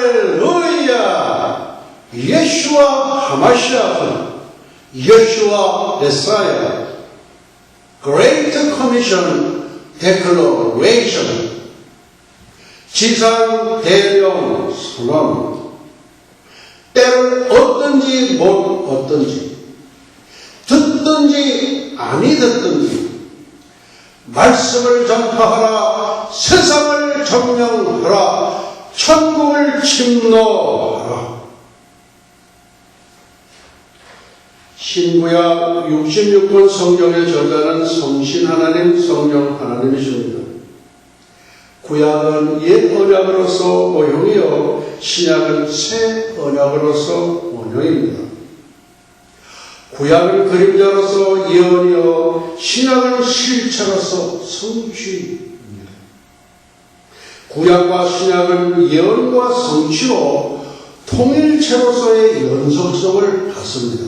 할렐루야! 예슈와 하마시아흐, 예슈와 메사야, Great Commission Declaration, 지상 대령 선언, 때를 얻든지 못 얻든지, 듣든지 아니 듣든지, 말씀을 전파하라, 세상을 점령하라, 천국을 침노하라. 신구약 66권 성경의 저자는 성신 하나님, 성령 하나님이십니다. 구약은 옛 언약으로서 모형이요, 신약은 새 언약으로서 원형입니다. 구약은 그림자로서 예언이요, 신약은 실체로서 성취입니다. 구약과 신약은 예언과 성취로 통일체로서의 연속성을 갖습니다.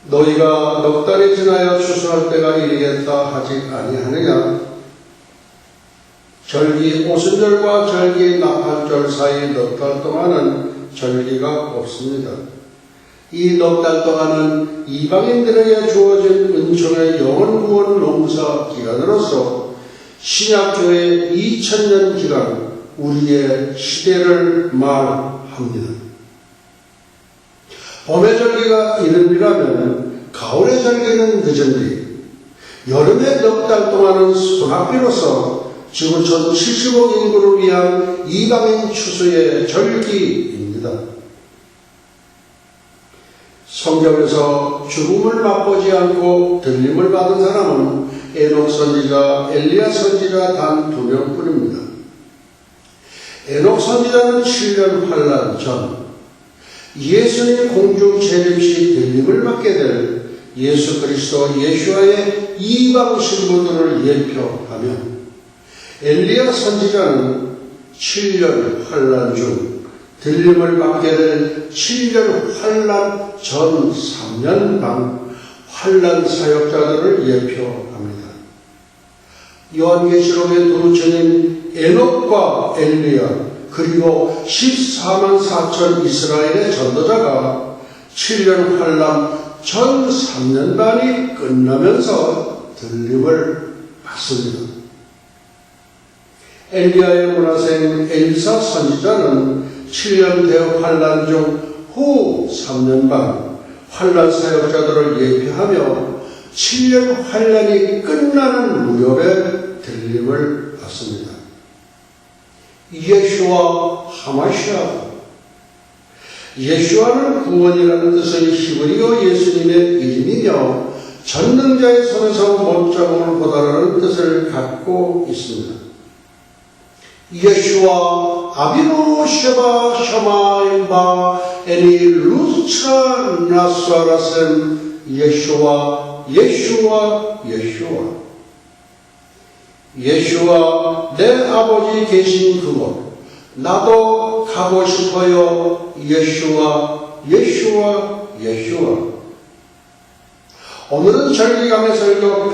너희가 넉 달이 지나야 추수할 때가 이르겠다 하지 아니하느냐? 절기 오순절과 절기 나팔절 사이 넉 달 동안은 절기가 없습니다. 이 넉 달 동안은 이방인들에게 주어진 은총의 영원 구원 농사 기간으로서 신약교회의 2000년 기간, 우리의 시대를 말합니다. 봄의 절기가 이른이라면 가을의 절기는 늦은 뒤, 여름의 넉 달 동안은 소낙비로서 지구촌 70억 인구를 위한 이방인 추수의 절기입니다. 성경에서 죽음을 맛보지 않고 들림을 받은 사람은 에녹 선지자, 엘리야 선지자 단 2명뿐입니다. 에녹 선지자는 7년 환란 전 예수님 공중 재림 시 들림을 받게 될 예수 그리스도 예수와의 이방 신부들을 예표하며, 엘리야 선지자는 7년 환란 중 들림을 받게 될 7년 환란 전 3년 반 환란 사역자들을 예표합니다. 요한계시록의 두 주님 에녹과 엘리야, 그리고 14만 4천 이스라엘의 전도자가 7년 환란 전 3년 반이 끝나면서 들림을 받습니다. 엘리야의 문화생 엘사 선지자는 7년 대후 환란 중 후 3년 반 환란 사역자들을 예표하며 7년 환란이 끝나는 무렵에 들림을 받습니다. 예슈와 하마시아, 예슈아는 구원이라는 뜻의 히브리어 예수님의 이름이며 전능자의 손에서 못 잡음을 보다라는 뜻을 갖고 있습니다. 예슈아 아비노 쉐바 샤마임바 에니 루스차 나스아라셈 예슈아 예슈아 예슈아 예슈아 내 아버지 계신 그곳 나도 가고 싶어요. 예슈아 예슈아 예슈아. 오늘은 절기감의 설교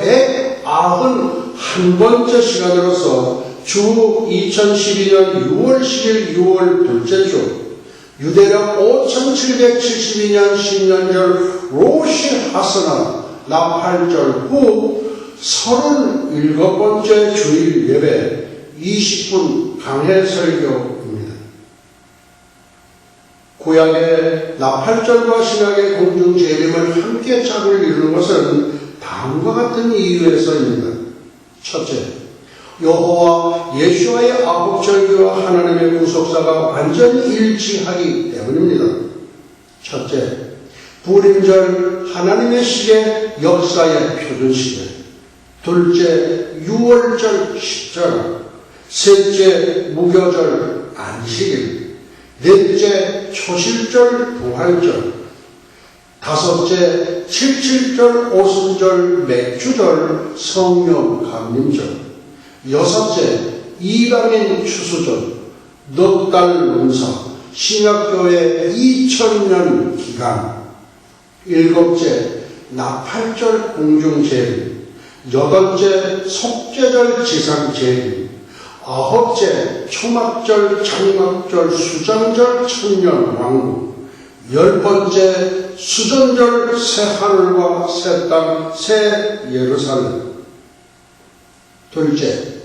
191번째 시간으로서 주 2012년 6월 10일 6월 둘째 주 유대력 5772년 신년절 로시 하스나 나팔절 후 37번째 주일 예배 20분 강해 설교입니다. 구약의 나팔절과 신약의 공중 재림을 함께 짝을 이루는 것은 다음과 같은 이유에서입니다. 첫째, 여호와 예수와의 아곱절기와 하나님의 구속사가 완전히 일치하기 때문입니다. 첫째, 부림절 하나님의 시계 역사의 표준시대. 둘째, 유월절 십자가. 셋째, 무교절 안식일. 넷째, 초실절 부활절. 다섯째, 칠칠절 오순절 맥주절 성령 감림절. 여섯째, 이방인 추수절, 넉 달 농사, 신약교회 2000년 기간. 일곱째, 나팔절 공중재림. 여덟째, 속죄절 지상재림. 아홉째 초막절, 장막절, 수장절, 천년왕국. 10번째 수전절, 새하늘과 새 땅, 새 예루살렘. 둘째,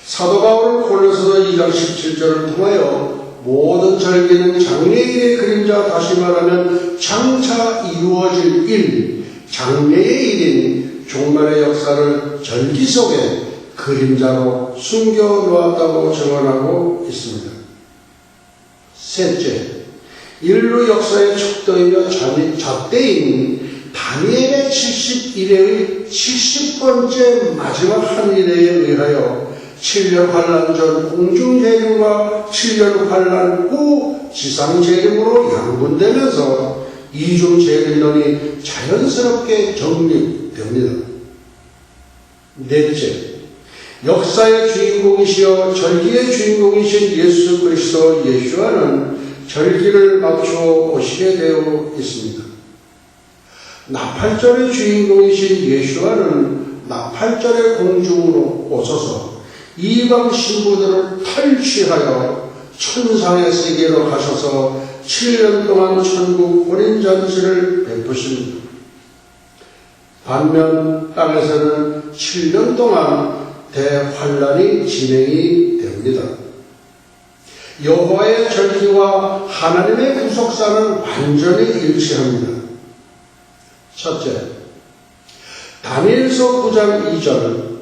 사도 바울은 골로새서 2장 17절을 통하여 모든 절기는 장래일의 그림자, 다시 말하면 장차 이루어질 일, 장래의 일인 종말의 역사를 절기 속에 그림자로 숨겨놓았다고 증언하고 있습니다. 셋째, 인류 역사의 척도이며 잣대인 다니엘의 71회의 70번째 마지막 한 일에 의하여 7년 환란 전 공중재림과 7년 환란 후 지상재림으로 양분되면서 이중재림론이 자연스럽게 정립됩니다. 넷째, 역사의 주인공이시여 절기의 주인공이신 예수 그리스도 예수와는 절기를 맞추어 오시게 되어 있습니다. 나팔절의 주인공이신 예수와는 나팔절의 공중으로 오셔서 이방 신부들을 탈취하여 천상의 세계로 가셔서 7년 동안 천국 혼인잔치를 베푸십니다. 반면 땅에서는 7년 동안 대환란이 진행이 됩니다. 여호와의 절기와 하나님의 구속사는 완전히 일치합니다. 첫째, 다니엘서 9장 2절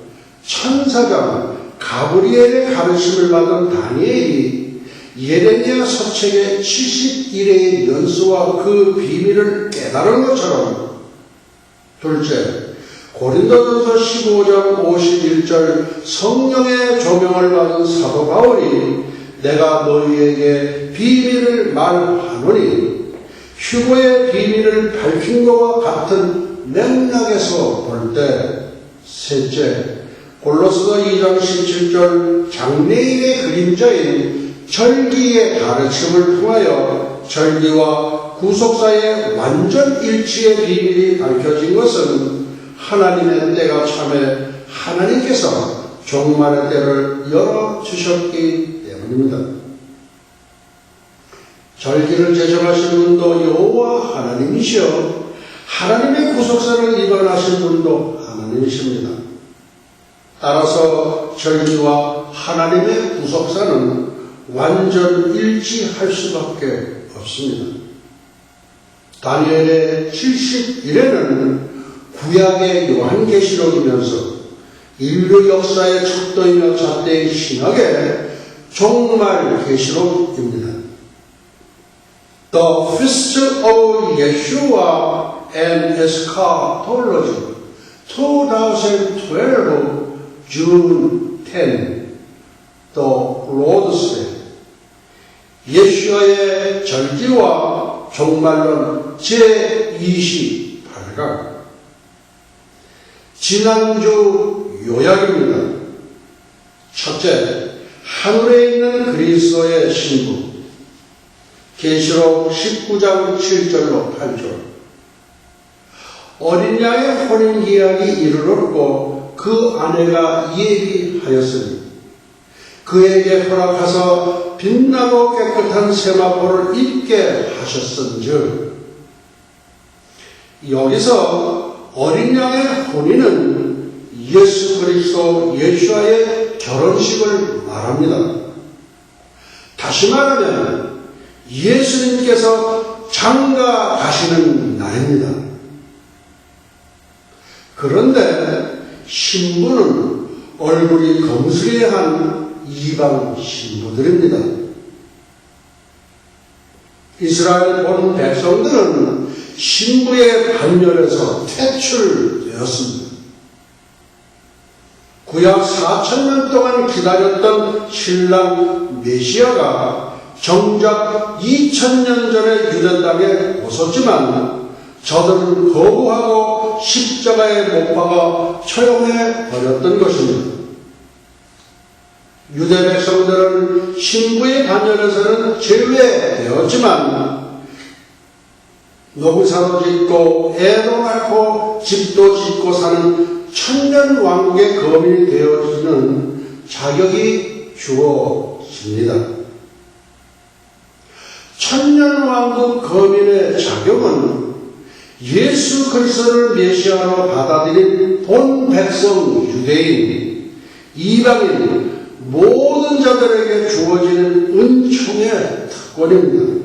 천사장 가브리엘의 가르침을 받은 다니엘이 예레미야 서책의 71회의 연수와 그 비밀을 깨달은 것처럼, 둘째, 고린도전서 15장 51절 성령의 조명을 받은 사도 바울이 내가 너희에게 비밀을 말하노니 휴거의 비밀을 밝힌 것과 같은 맥락에서 볼 때, 셋째, 골로새서 2장 17절 장래일의 그림자인 절기의 가르침을 통하여 절기와 구속사의 완전 일치의 비밀이 밝혀진 것은 하나님의 때가 참에 하나님께서 종말의 때를 열어주셨기 때문입니다. 절기를 제정하신 분도 여호와 하나님이시여 하나님의 구속사를 입원하신 분도 하나님이십니다. 따라서 절기와 하나님의 구속사는 완전 일치할 수밖에 없습니다. 다니엘의 71회는 구약의 요한계시록이면서 인류 역사의 척도이며 잣대의 신학의 종말 계시록입니다. The Feast of Yeshua and Eschatology 2012 June 10 The Lord's Day 예수와의 절기와 종말론 제28강 지난주 요약입니다. 첫째, 하늘에 있는 그리스도의 신부 계시록 19장 7절로 8절 어린 양의 혼인 계약이 이르렀고 그 아내가 예비하였으니 그에게 허락하사 빛나고 깨끗한 세마포를 입게 하셨은즉 여기서 어린 양의 혼인은 예수 그리스도 예수와의 결혼식을 말합니다. 다시 말하면 예수님께서 장가 가시는 날입니다. 그런데 신부는 얼굴이 검스레한 이방 신부들입니다. 이스라엘 본 백성들은 신부의 반열에서 퇴출되었습니다. 구약 4,000년 동안 기다렸던 신랑 메시아가 정작 2,000년 전에 유대 땅에 오셨지만 저들은 거부하고 십자가에 못 박아 처형해 버렸던 것입니다. 유대 백성들은 신부의 반열에서는 제외되었지만 노구사도 짓고 애도 낳고 집도 짓고 사는 천년 왕국의 거민이 되어지는 자격이 주어집니다. 천년왕국 거민의 자격은 예수 그리스도를 메시아로 받아들인 본 백성 유대인, 이방인 모든 자들에게 주어지는 은총의 특권입니다.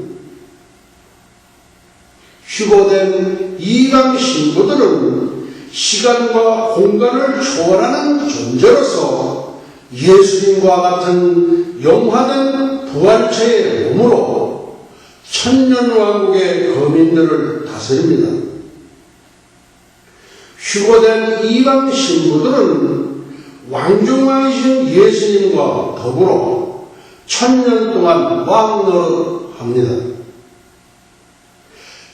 휴거된 이방 신부들은 시간과 공간을 초월하는 존재로서 예수님과 같은 영화된 부활체의 몸으로 천년왕국의 거민들을 다스립니다. 휴거된 이방 신부들은 왕중왕이신 예수님과 더불어 천년 동안 왕노릇합니다.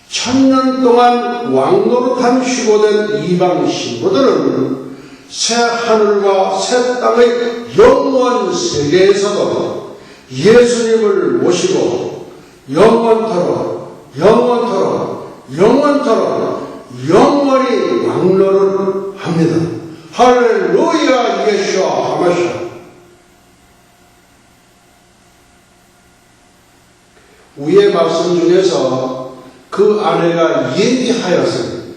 천년 동안 왕노릇한 휴거된 이방 신부들은 새 하늘과 새 땅의 영원 세계에서도 예수님을 모시고 영원토록 영원히 왕노릇합니다. 할렐루야 예수아 하마시아. 위의 말씀 중에서 그 아내가 예비하였으니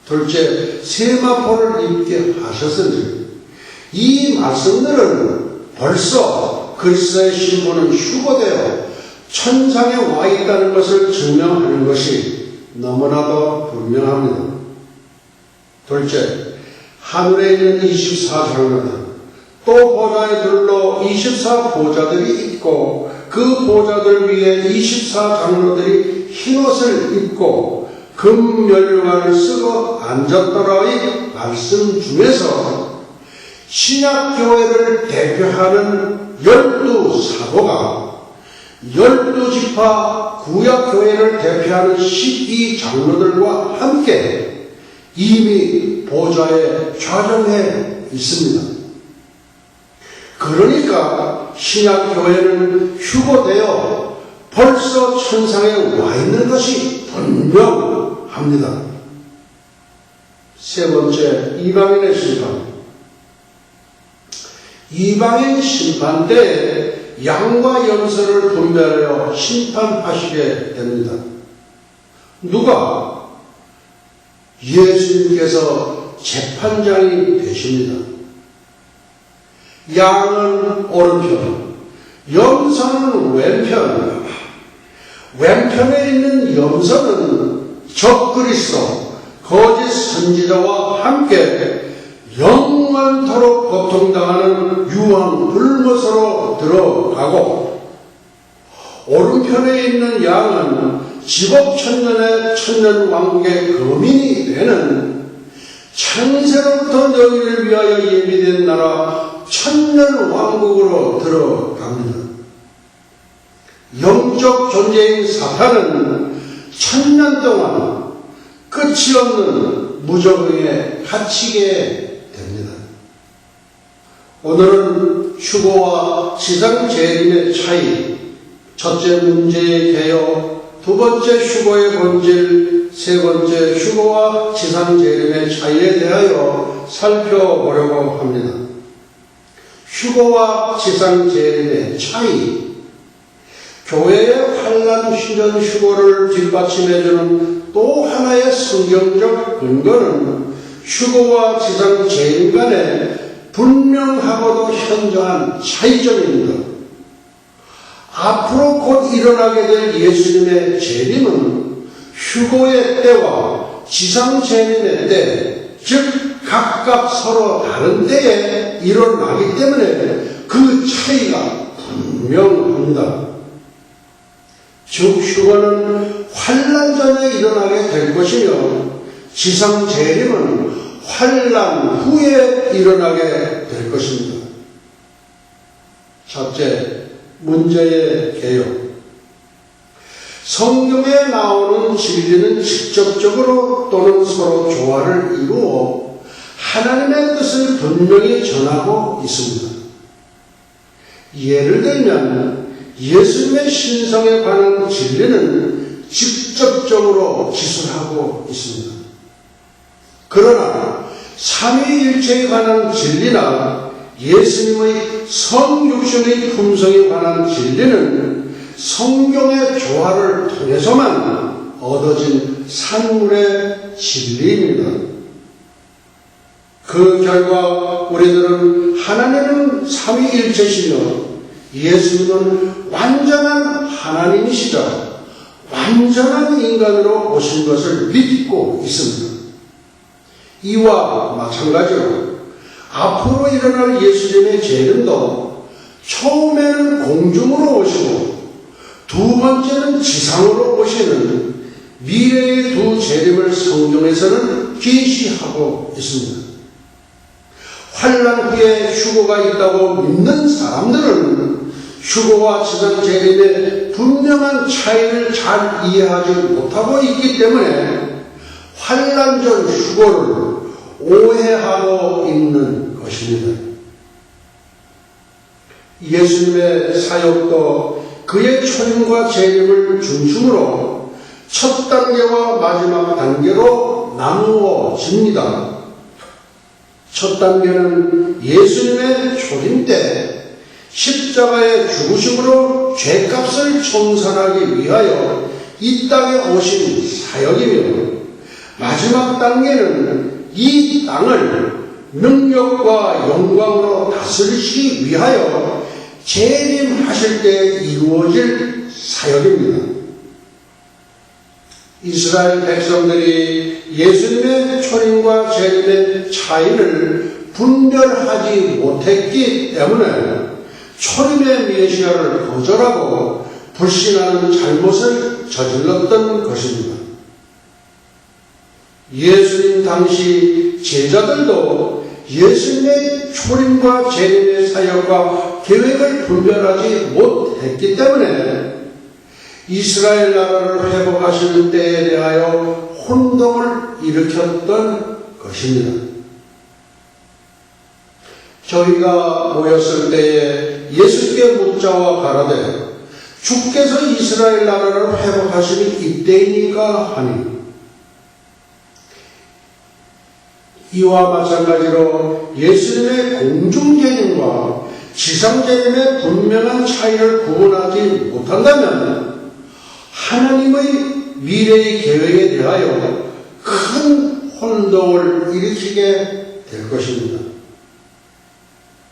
둘째 세마포를 입게 하셨으니 이 말씀들은 벌써 그리스도의 신부는 휴거되어 천상에 와 있다는 것을 증명하는 것이 너무나도 분명합니다. 둘째, 하늘에 있는 24장로들 또 보좌에 둘러 24보좌들이 있고 그 보좌들 위에 24장로들이 흰옷을 입고 금면류관을 쓰고 앉았더라의 말씀 중에서 신약교회를 대표하는 12사도가 12지파 구약교회를 대표하는 12장로들과 함께 이미 보좌에 좌정해 있습니다. 그러니까 신약교회는 휴거되어 벌써 천상에 와 있는 것이 분명합니다. 세 번째, 이방인의 심판. 이방인 심판 때에 양과 염소를 분별하여 심판하시게 됩니다. 누가? 예수님께서 재판장이 되십니다. 양은 오른편, 염소는 왼편. 왼편에 있는 염소는 적그리스도, 거짓 선지자와 함께 영원토록 고통당하는 유황 불못으로 들어가고, 오른편에 있는 양은 지복천년의 천년왕국의 거민이 되는 창세로부터 너희를 위하여 예비된 나라 천년왕국으로 들어갑니다. 영적 존재인 사탄은 천년 동안 끝이 없는 무적응에 갇히게 됩니다. 오늘은 휴거와 지상재림의 차이, 첫째 문제의 개요, 두 번째 휴거의 본질, 세 번째 휴거와 지상재림의 차이에 대하여 살펴보려고 합니다. 휴거와 지상재림의 차이. 교회의 환난 휴전 휴거를 뒷받침해주는 또 하나의 성경적 근거는 휴거와 지상 재림 간의 분명하고도 현저한 차이점입니다. 앞으로 곧 일어나게 될 예수님의 재림은 휴거의 때와 지상 재림의 때, 즉 각각 서로 다른 때에 일어나기 때문에 그 차이가 분명합니다. 즉 휴거는 환난 전에 일어나게 될 것이며 지상 재림은 환난 후에 일어나게 될 것입니다. 첫째, 문제의 개요. 성경에 나오는 진리는 직접적으로 또는 서로 조화를 이루어 하나님의 뜻을 분명히 전하고 있습니다. 예를 들면 예수님의 신성에 관한 진리는 직접적으로 기술하고 있습니다. 그러나 삼위일체에 관한 진리나 예수님의 성육신의 품성에 관한 진리는 성경의 조화를 통해서만 얻어진 산물의 진리입니다. 그 결과 우리들은 하나님은 삼위일체시며 예수님은 완전한 하나님이시자 완전한 인간으로 오신 것을 믿고 있습니다. 이와 마찬가지로 앞으로 일어날 예수님의 재림도 처음에는 공중으로 오시고 두 번째는 지상으로 오시는 미래의 두 재림을 성경에서는 계시하고 있습니다. 환난 후에 휴거가 있다고 믿는 사람들은 휴거와 지상 재림의 분명한 차이를 잘 이해하지 못하고 있기 때문에 환난 전 휴거를 오해하고 있는 것입니다. 예수님의 사역도 그의 초림과 재림을 중심으로 첫 단계와 마지막 단계로 나누어집니다. 첫 단계는 예수님의 초림 때 십자가의 죽으심으로 죄값을 청산하기 위하여 이 땅에 오신 사역이며, 마지막 단계는 이 땅을 능력과 영광으로 다스리시기 위하여 재림하실 때 이루어질 사역입니다. 이스라엘 백성들이 예수님의 초림과 재림의 차이를 분별하지 못했기 때문에 초림의 메시아를 거절하고 불신하는 잘못을 저질렀던 것입니다. 예수님 당시 제자들도 예수님의 초림과 재림의 사역과 계획을 분별하지 못했기 때문에 이스라엘 나라를 회복하시는 때에 대하여 혼동을 일으켰던 것입니다. 저희가 모였을 때에 예수께 묻자와 가라되 주께서 이스라엘 나라를 회복하시는 이때이니까 하니, 이와 마찬가지로 예수님의 공중재림과 지상재림의 분명한 차이를 구분하지 못한다면 하나님의 미래의 계획에 대하여 큰 혼동을 일으키게 될 것입니다.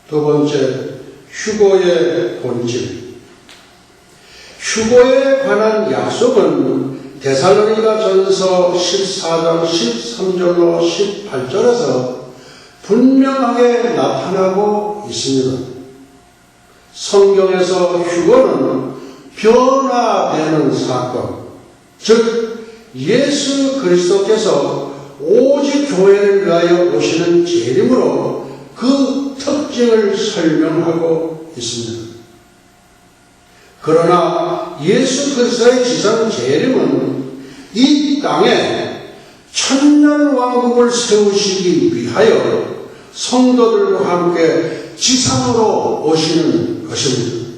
두 번째, 휴거의 본질. 휴거에 관한 약속은 데살로니가 전서 14장 13절로 18절에서 분명하게 나타나고 있습니다. 성경에서 휴거는 변화되는 사건, 즉 예수 그리스도께서 오직 교회를 위하여 오시는 재림으로 그 특징을 설명하고 있습니다. 그러나 예수 그리스도의 지상 재림은 이 땅에 천년 왕국을 세우시기 위하여 성도들과 함께 지상으로 오시는 것입니다.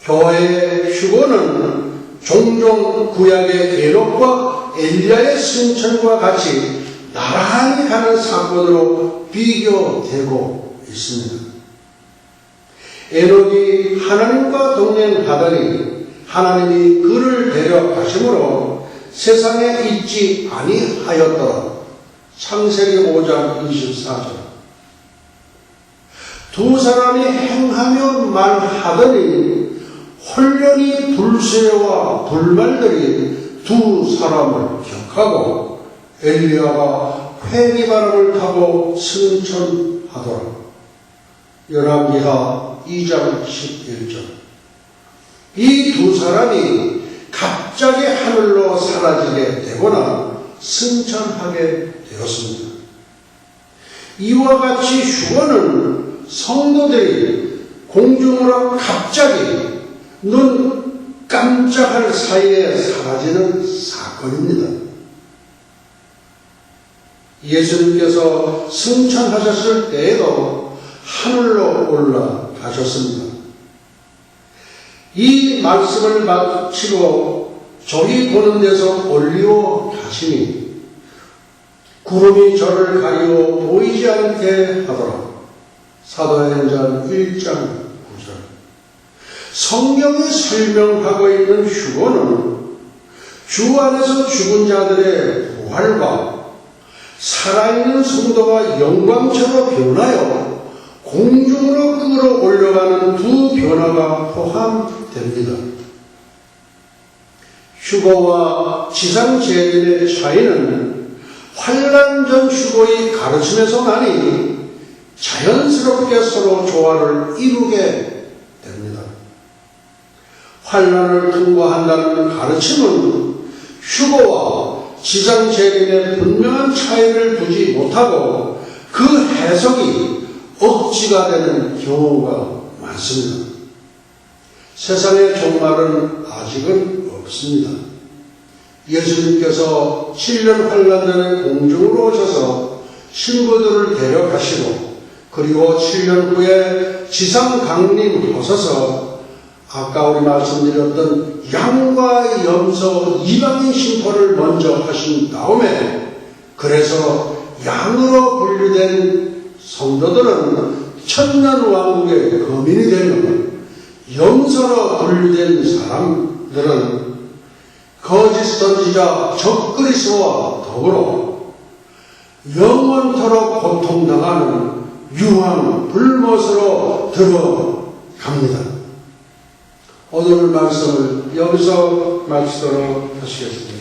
교회의 휴거는 종종 구약의 에녹과 엘리야의 승천과 같이 나란히 가는 사건으로 비교되고 있습니다. 에녹이 하나님과 동행하더니 하나님이 그를 데려가심으로 세상에 있지 아니하였더라. 창세기 5장 24절. 두 사람이 행하며 말하더니 홀련히 불새와 불말들이 두 사람을 격하고 엘리야가 회기바람을 타고 승천하더라. 열왕기하 2장 11절. 이 두 사람이 갑자기 하늘로 사라지게 되거나 승천하게 되었습니다. 이와 같이 휴거는 성도들이 공중으로 갑자기 눈 깜짝할 사이에 사라지는 사건입니다. 예수님께서 승천하셨을 때에도 하늘로 올라가셨습니다. 이 말씀을 마치고 저희 보는 데서 올리오 가시니 구름이 저를 가리워 보이지 않게 하더라. 사도행전 1장 9절. 성경이 설명하고 있는 휴거는 주 안에서 죽은 자들의 부활과 살아있는 성도가 영광처럼 변하여 공중으로 끌어올려가는 두 변화가 포함됩니다. 휴거와 지상재림의 차이는 환난 전 휴거의 가르침에서 나니 자연스럽게 서로 조화를 이루게 됩니다. 환난을 통과한다는 가르침은 휴거와 지상재림의 분명한 차이를 두지 못하고 그 해석이 억지가 되는 경우가 많습니다. 세상의 종말은 아직은 없습니다. 예수님께서 7년 환난 전에 공중으로 오셔서 신부들을 데려가시고 그리고 7년 후에 지상 강림하셔서 아까 우리 말씀드렸던 양과 염소 이방인 심포를 먼저 하신 다음에 그래서 양으로 분류된 성도들은 천년왕국의 거민이 되면 염소로 분류된 사람들은 거짓 선지자 적그리스도와 더불어 영원토록 고통당하는 유황 불못으로 들어갑니다. 오늘 말씀을 여기서 마치도록 하시겠습니다.